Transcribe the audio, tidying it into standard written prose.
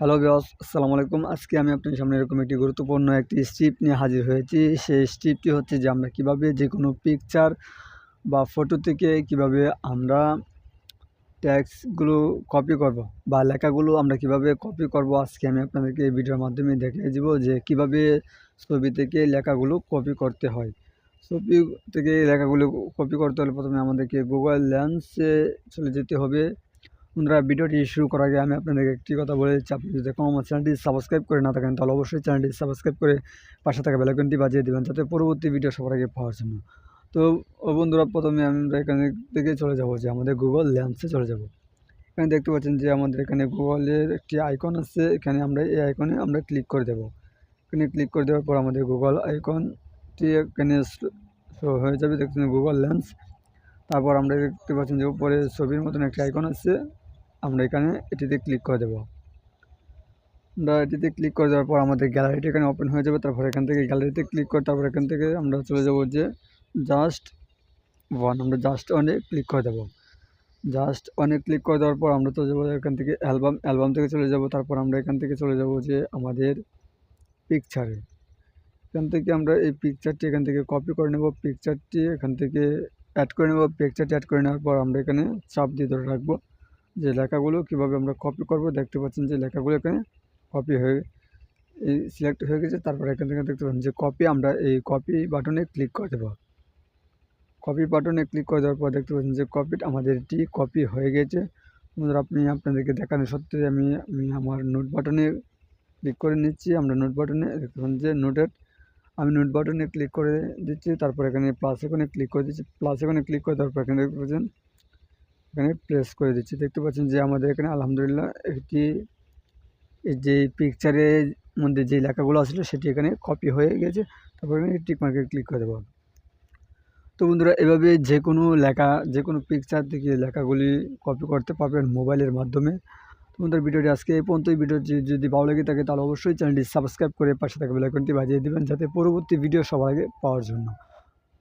Hello viewers, আসসালামু আলাইকুম। আজকে আমি আপনাদের সামনে এরকম একটি গুরুত্বপূর্ণ একটি স্ট্রিপ নিয়ে হাজির হয়েছি। সেই স্ট্রিপটি হচ্ছে যে আমরা কিভাবে যেকোনো পিকচার বা ফটো থেকে কিভাবে আমরা টেক্সটগুলো কপি করব বা লেখাগুলো আমরা কিভাবে কপি করব, আজকে আমি আপনাদেরকে এই ভিডিওর মাধ্যমে দেখিয়ে দিব যে কিভাবে ছবি থেকে লেখাগুলো কপি করতে হয়। ছবি থেকে লেখাগুলো কপি করতে হলে প্রথমে আমাদেরকে গুগল লেন্সে চলে যেতে হবে। বন্ধুরা, ভিডিওটি শুরু করার আগে আমি আপনাদেরকে একটি কথা বলে দিচ্ছি, আপনি যদি এখনও আমার চ্যানেলটি সাবস্ক্রাইব করে না থাকেন তাহলে অবশ্যই চ্যানেলটি সাবস্ক্রাইব করে পাশে থাকা বেল আইকনটি বাজিয়ে দেবেন যাতে পরবর্তী ভিডিও সবার আগে পাওয়ার জন্য। তো বন্ধুরা, প্রথমে আমরা এখানে থেকে চলে যাব যে আমাদের গুগল লেন্সে চলে যাব। এখানে দেখতে পাচ্ছেন যে আমাদের এখানে গুগলের একটি আইকন আছে, এখানে আমরা এই আইকনে আমরা ক্লিক করে দেব। এখানে ক্লিক করে দেওয়ার পর আমাদের গুগল আইকনটি এখানে শো হয়ে যাবে, দেখছেন গুগল লেন্স। তারপর আমরা দেখতে পাচ্ছেন যে উপরে ছবির মতন একটি আইকন আছে, আমরা এখানে এটিতে ক্লিক করে দেব। আমরা এটিতে ক্লিক করে দেওয়ার পর আমাদের গ্যালারিটি এখানে ওপেন হয়ে যাবে। তারপর এখান থেকে গ্যালারিতে ক্লিক করে তারপর এখান থেকে আমরা চলে যাব যে জাস্ট ওয়ান, আমরা জাস্ট ওয়ানে ক্লিক করে দেবো। জাস্ট ওয়ানে ক্লিক করে দেওয়ার পর আমরা চলে যাবো এখান থেকে অ্যালবাম থেকে চলে যাব। তারপর আমরা এখান থেকে চলে যাব যে আমাদের পিকচারে। এখান থেকে আমরা এই পিকচারটি এখান থেকে কপি করে নেব, পিকচারটি এখান থেকে অ্যাড করে নেব। পিকচারটি অ্যাড করে নেওয়ার পর আমরা এখানে চাপ দিয়ে ধরে রাখবো যে লেখাগুলো কীভাবে আমরা কপি করব। দেখতে পাচ্ছেন যে লেখাগুলো এখানে কপি হয়ে সিলেক্ট হয়ে গেছে। তারপর এখান থেকে দেখতে পাচ্ছেন যে কপি, আমরা এই কপি বাটনে ক্লিক করে দেবো। কপি বাটনে ক্লিক করে দেওয়ার পর দেখতে পাচ্ছেন যে আমাদের এটি কপি হয়ে গেছে। আপনি আপনাদেরকে দেখানো সত্ত্বে আমি আমার নোট বাটনে ক্লিক করে নিচ্ছি। আমরা নোট বাটনে দেখতে পাচ্ছেন যে আমি নোট বাটনে ক্লিক করে দিচ্ছি। তারপর এখানে প্লাস এখানে ক্লিক করে দিচ্ছি। প্লাস এখানে ক্লিক করে দেওয়ার পর এখানে দেখতে পাচ্ছেন এখানে প্রেস করে দিচ্ছি। দেখতে পাচ্ছেন যে আমাদের এখানে আলহামদুলিল্লাহ একটি এই যে পিকচারের মধ্যে যে লেখাগুলো আসলে সেটি এখানে কপি হয়ে গেছে। তারপর এখানে টিক মার্কে ক্লিক করে দেবো। তো বন্ধুরা, এভাবে যে কোনো লেখা, যে কোনো পিকচার থেকে লেখাগুলি কপি করতে পারবেন মোবাইলের মাধ্যমে। তো বন্ধুরা, ভিডিওটি আজকে এই পর্যন্তই। ভিডিওটি যদি ভালো লেগে থাকে তাহলে অবশ্যই চ্যানেলটি সাবস্ক্রাইব করে পাশে থাকা বেল আইকনটি বাজিয়ে দেবেন যাতে পরবর্তী ভিডিও সবার আগে পাওয়ার জন্য।